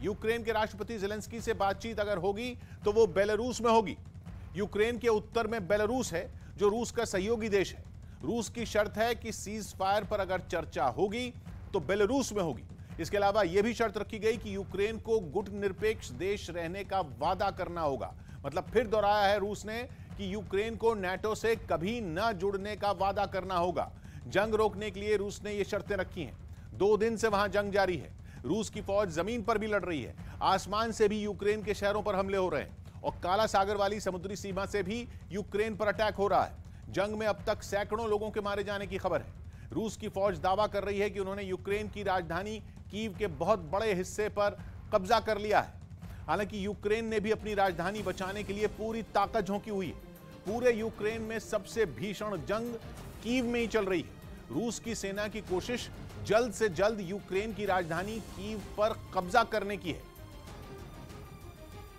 Ukraine के राष्ट्रपति Zelensky से बातचीत अगर होगी तो वो बेलारूस में होगी। यूक्रेन के उत्तर में बेलारूस है जो रूस का सहयोगी देश है। रूस की शर्त है कि सीज फायर पर अगर चर्चा होगी तो बेलारूस में होगी। इसके अलावा यह भी शर्त रखी गई कि यूक्रेन को गुटनिरपेक्ष देश रहने का वादा करना होगा। मतलब फिर दोहराया है रूस ने कि यूक्रेन को नाटो से कभी न जुड़ने का वादा करना होगा। जंग रोकने के लिए रूस ने यह शर्तें रखी हैं। 2 दिन से वहां जंग जारी है। रूस की फौज जमीन पर भी लड़ रही है, आसमान से भी यूक्रेन के शहरों पर हमले हो रहे हैं और काला सागर वाली समुद्री सीमा से भी यूक्रेन पर अटैक हो रहा है। जंग में अब तक सैकड़ों लोगों के मारे जाने की खबर है। रूस की फौज दावा कर रही है कि उन्होंने यूक्रेन की राजधानी कीव के बहुत बड़े हिस्से पर कब्जा कर लिया है। हालांकि यूक्रेन ने भी अपनी राजधानी बचाने के लिए पूरी ताकत झोंकी हुई है। पूरे यूक्रेन में सबसे भीषण जंग कीव में ही चल रही है। रूस की सेना की कोशिश जल्द से जल्द यूक्रेन की राजधानी कीव पर कब्जा करने की है।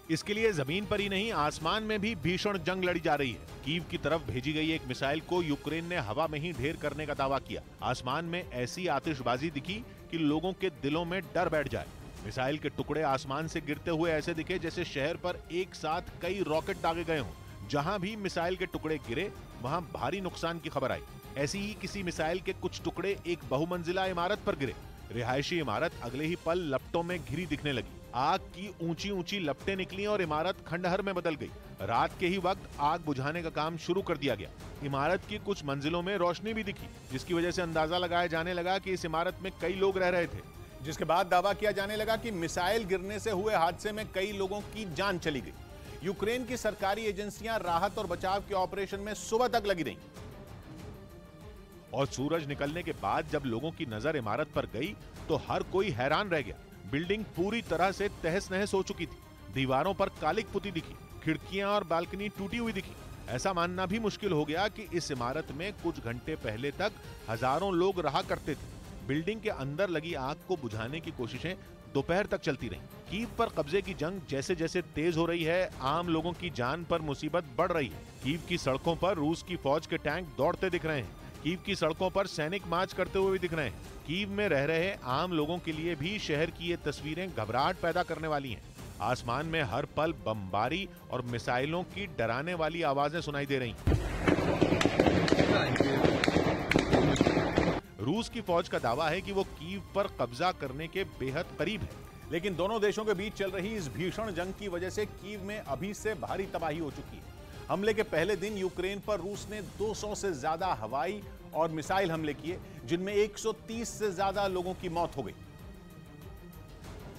इसके लिए जमीन पर ही नहीं, आसमान में भी भीषण जंग लड़ी जा रही है। कीव की तरफ भेजी गई एक मिसाइल को यूक्रेन ने हवा में ही ढेर करने का दावा किया। आसमान में ऐसी आतिशबाजी दिखी कि लोगों के दिलों में डर बैठ जाए। मिसाइल के टुकड़े आसमान से गिरते हुए ऐसे दिखे जैसे शहर पर एक साथ कई रॉकेट दागे गए हों। जहां भी मिसाइल के टुकड़े गिरे वहां भारी नुकसान की खबर आई। ऐसी ही किसी मिसाइल के कुछ टुकड़े एक बहुमंजिला इमारत पर गिरे। रिहायशी इमारत अगले ही पल लपटों में घिरी दिखने लगी। आग की ऊंची ऊंची लपटें निकली और इमारत खंडहर में बदल गई। रात के ही वक्त आग बुझाने का काम शुरू कर दिया गया। इमारत की कुछ मंजिलों में रोशनी भी दिखी, जिसकी वजह से अंदाजा लगाया जाने लगा कि इस इमारत में कई लोग रह रहे थे। जिसके बाद दावा किया जाने लगा कि मिसाइल गिरने से हुए हादसे में कई लोगों की जान चली गई। यूक्रेन की सरकारी एजेंसियां राहत और बचाव के ऑपरेशन में सुबह तक लगी रहीं। और सूरज निकलने के बाद जब लोगों की नजर इमारत पर गई तो हर कोई हैरान रह गया। बिल्डिंग पूरी तरह से तहस नहस हो चुकी थी। दीवारों पर कालिक पुती दिखी, खिड़कियां और बालकनी टूटी हुई दिखी। ऐसा मानना भी मुश्किल हो गया कि इस इमारत में कुछ घंटे पहले तक हजारों लोग रहा करते थे। बिल्डिंग के अंदर लगी आग को बुझाने की कोशिशें दोपहर तक चलती रहीं। कीव पर कब्जे की जंग जैसे जैसे तेज हो रही है, आम लोगों की जान पर मुसीबत बढ़ रही है। कीव की सड़कों पर रूस की फौज के टैंक दौड़ते दिख रहे हैं। कीव की सड़कों पर सैनिक मार्च करते हुए भी दिख रहे हैं। कीव में रह रहे आम लोगों के लिए भी शहर की ये तस्वीरें घबराहट पैदा करने वाली हैं। आसमान में हर पल बमबारी और मिसाइलों की डराने वाली आवाजें सुनाई दे रही। रूस की फौज का दावा है कि वो कीव पर कब्जा करने के बेहद करीब है। लेकिन दोनों देशों के बीच चल रही इस भीषण जंग की वजह से कीव में अभी से भारी तबाही हो चुकी है। हमले के पहले दिन यूक्रेन पर रूस ने 200 से ज्यादा हवाई और मिसाइल हमले किए, जिनमें 130 से ज्यादा लोगों की मौत हो गई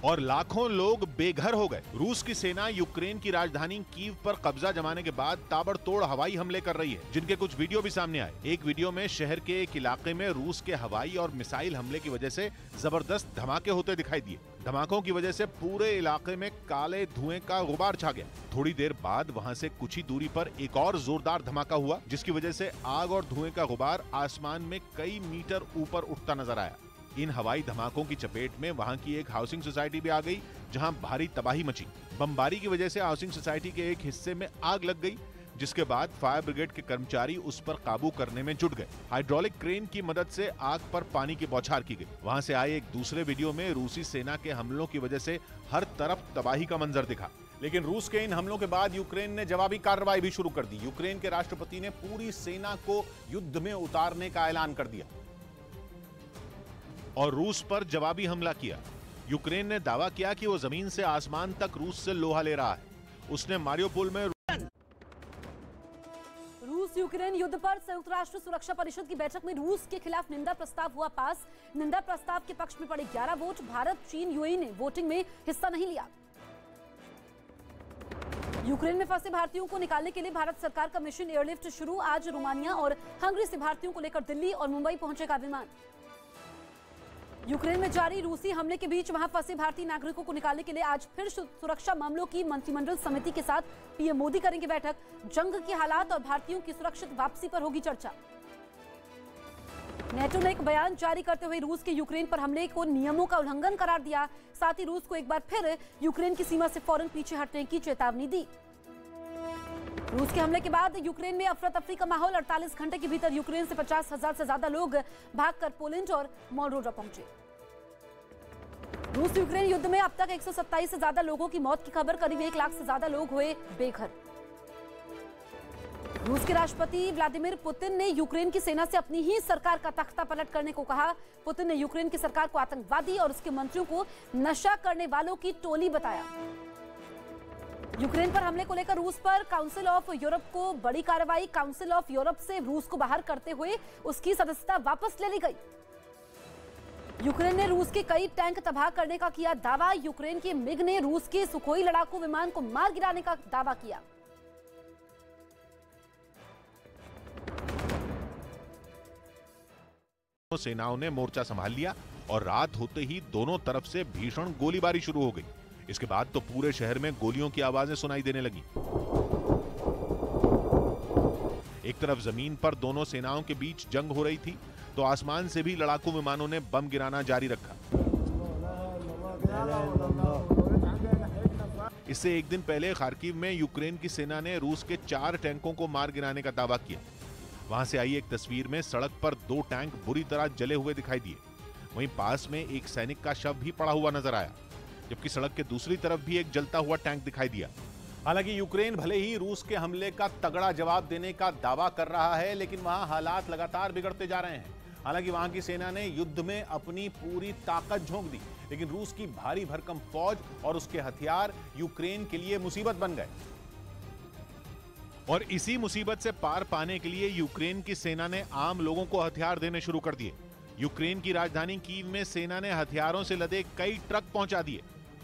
और लाखों लोग बेघर हो गए। रूस की सेना यूक्रेन की राजधानी कीव पर कब्जा जमाने के बाद ताबड़तोड़ हवाई हमले कर रही है, जिनके कुछ वीडियो भी सामने आए। एक वीडियो में शहर के एक इलाके में रूस के हवाई और मिसाइल हमले की वजह से जबरदस्त धमाके होते दिखाई दिए। धमाकों की वजह से पूरे इलाके में काले धुएं का गुबार छा गया। थोड़ी देर बाद वहां से कुछ ही दूरी पर एक और जोरदार धमाका हुआ, जिसकी वजह से आग और धुएं का गुबार आसमान में कई मीटर ऊपर उठता नजर आया। इन हवाई धमाकों की चपेट में वहां की एक हाउसिंग सोसाइटी भी आ गई, जहां भारी तबाही मची। बमबारी की वजह से हाउसिंग सोसाइटी के एक हिस्से में आग लग गई, जिसके बाद फायर ब्रिगेड के कर्मचारी उस पर काबू करने में जुट गए। हाइड्रोलिक क्रेन की मदद से आग पर पानी की बौछार की गई। वहां से आए एक दूसरे वीडियो में रूसी सेना के हमलों की वजह से हर तरफ तबाही का मंजर दिखा। लेकिन रूस के इन हमलों के बाद यूक्रेन ने जवाबी कार्रवाई भी शुरू कर दी। यूक्रेन के राष्ट्रपति ने पूरी सेना को युद्ध में उतारने का ऐलान कर दिया और रूस पर जवाबी हमला किया। यूक्रेन ने दावा किया कि वो जमीन से आसमान तक रूस से लोहा ले रहा है। उसने मारियोपोल में रूस यूक्रेन युद्ध पर संयुक्त राष्ट्र सुरक्षा परिषद की बैठक में रूस के खिलाफ निंदा प्रस्ताव हुआ पास। निंदा प्रस्ताव के पक्ष में पड़े 11 वोट। भारत, चीन, यूएई ने वोटिंग में हिस्सा नहीं लिया। यूक्रेन में फंसे भारतीयों को निकालने के लिए भारत सरकार का मिशन एयरलिफ्ट शुरू। आज रोमानिया और हंगरी से भारतीयों को लेकर दिल्ली और मुंबई पहुंचेगा विमान। यूक्रेन में जारी रूसी हमले के बीच वहां फंसे भारतीय नागरिकों को निकालने के लिए आज फिर सुरक्षा मामलों की मंत्रिमंडल समिति के साथ पीएम मोदी करेंगे बैठक। जंग के हालात और भारतीयों की सुरक्षित वापसी पर होगी चर्चा। नेटो ने एक बयान जारी करते हुए रूस के यूक्रेन पर हमले को नियमों का उल्लंघन करार दिया। साथ ही रूस को एक बार फिर यूक्रेन की सीमा से फौरन पीछे हटने की चेतावनी दी। रूस के हमले के बाद यूक्रेन में अफरा तफरी का माहौल। 48 घंटे के भीतर यूक्रेन से 50,000 से ज्यादा लोग भागकर पोलैंड और मोल्डोवा पहुंचे। रूस यूक्रेन युद्ध में अब तक 127 से ज्यादा लोगों की मौत की खबर, करीब 1 लाख से ज्यादा लोग हुए बेघर। रूस के राष्ट्रपति व्लादिमीर पुतिन ने यूक्रेन की सेना से अपनी ही सरकार का तख्ता पलट करने को कहा। पुतिन ने यूक्रेन की सरकार को आतंकवादी और उसके मंत्रियों को नशा करने वालों की टोली बताया। यूक्रेन पर हमले को लेकर रूस पर काउंसिल ऑफ यूरोप को बड़ी कार्रवाई, काउंसिल ऑफ यूरोप से रूस को बाहर करते हुए उसकी सदस्यता वापस ले ली गई। यूक्रेन ने रूस के कई टैंक तबाह करने का किया दावा। यूक्रेन के मिग ने रूस के सुखोई लड़ाकू विमान को मार गिराने का दावा किया। सेनाओं ने मोर्चा संभाल लिया और रात होते ही दोनों तरफ से भीषण गोलीबारी शुरू हो गई। इसके बाद तो पूरे शहर में गोलियों की आवाजें सुनाई देने लगी। एक तरफ जमीन पर दोनों सेनाओं के बीच जंग हो रही थी, तो आसमान से भी लड़ाकू विमानों ने बम गिराना जारी रखा। इससे एक दिन पहले खार्किव में यूक्रेन की सेना ने रूस के 4 टैंकों को मार गिराने का दावा किया। वहां से आई एक तस्वीर में सड़क पर 2 टैंक बुरी तरह जले हुए दिखाई दिए। वहीं पास में एक सैनिक का शव भी पड़ा हुआ नजर आया, जबकि सड़क के दूसरी तरफ भी एक जलता हुआ टैंक दिखाई दिया। हालांकि यूक्रेन भले ही रूस के हमले का तगड़ा जवाब देने का दावा कर रहा है, लेकिन वहां हालात लगातार बिगड़ते जा रहे हैं। हालांकि वहां की सेना ने युद्ध में अपनी पूरी ताकत झोंक दी, लेकिन रूस की भारी भरकम फौज और उसके हथियार यूक्रेन के लिए मुसीबत बन गए। और इसी मुसीबत से पार पाने के लिए यूक्रेन की सेना ने आम लोगों को हथियार देने शुरू कर दिए। यूक्रेन की राजधानी कीव में सेना ने हथियारों से लदे कई ट्रक पहुंचा दिए।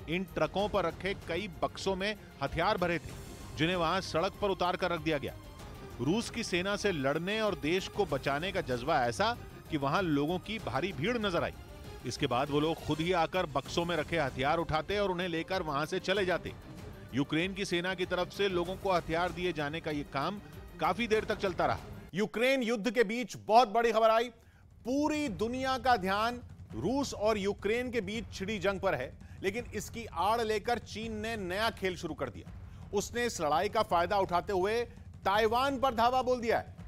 इन ट्रकों पर रखे कई बक्सों में हथियार भरे थे, जिन्हें वहां सड़क पर उतार कर रख दिया गया। रूस की सेना से लड़ने और देश को बचाने का जज्बा ऐसा कि वहां लोगों की भारी भीड़ नजर आई। इसके बाद वो लोग खुद ही आकर बक्सों में रखे हथियार उठाते और उन्हें लेकर वहां से चले जाते। यूक्रेन की सेना की तरफ से लोगों को हथियार दिए जाने का यह काम काफी देर तक चलता रहा। यूक्रेन युद्ध के बीच बहुत बड़ी खबर आई। पूरी दुनिया का ध्यान रूस और यूक्रेन के बीच छिड़ी जंग पर है, लेकिन इसकी आड़ लेकर चीन ने नया खेल शुरू कर दिया। उसने इस लड़ाई का फायदा उठाते हुए ताइवान पर धावा बोल दिया है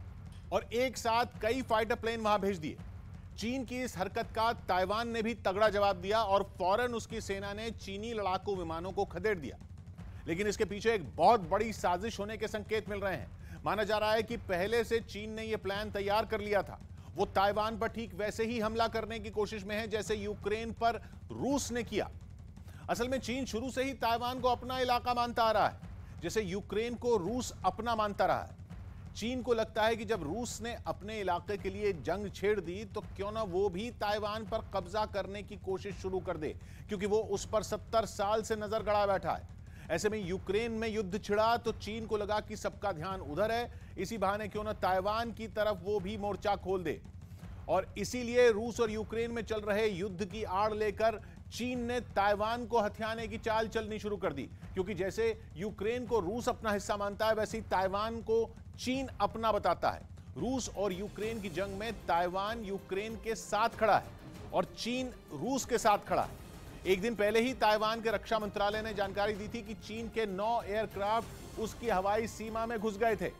और एक साथ कई फाइटर प्लेन वहां भेज दिए। चीन की इस हरकत का ताइवान ने भी तगड़ा जवाब दिया और फौरन उसकी सेना ने चीनी लड़ाकू विमानों को खदेड़ दिया। लेकिन इसके पीछे एक बहुत बड़ी साजिश होने के संकेत मिल रहे हैं। माना जा रहा है कि पहले से चीन ने यह प्लान तैयार कर लिया था। वो ताइवान पर ठीक वैसे ही हमला करने की कोशिश में है जैसे यूक्रेन पर रूस ने किया। असल में चीन शुरू से ही ताइवान को अपना इलाका मानता आ रहा है, जैसे यूक्रेन को रूस अपना मानता रहा है। चीन को लगता है कि जब रूस ने अपने इलाके के लिए जंग छेड़ दी, तो क्यों ना वो भी ताइवान पर कब्जा करने की कोशिश शुरू कर दे, क्योंकि वो उस पर 70 साल से नजर गड़ा बैठा है। ऐसे में यूक्रेन में युद्ध छिड़ा तो चीन को लगा कि सबका ध्यान उधर है, इसी बहाने क्यों ना ताइवान की तरफ वो भी मोर्चा खोल दे। और इसीलिए रूस और यूक्रेन में चल रहे युद्ध की आड़ लेकर चीन ने ताइवान को हथियाने की चाल चलनी शुरू कर दी, क्योंकि जैसे यूक्रेन को रूस अपना हिस्सा मानता है, वैसे ही ताइवान को चीन अपना बताता है। रूस और यूक्रेन की जंग में ताइवान यूक्रेन के साथ खड़ा है और चीन रूस के साथ खड़ा है। एक दिन पहले ही ताइवान के रक्षा मंत्रालय ने जानकारी दी थी कि चीन के 9 एयरक्राफ्ट उसकी हवाई सीमा में घुस गए थे।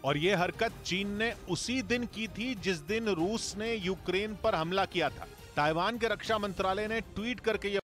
और यह हरकत चीन ने उसी दिन की थी जिस दिन रूस ने यूक्रेन पर हमला किया था। ताइवान के रक्षा मंत्रालय ने ट्वीट करके यह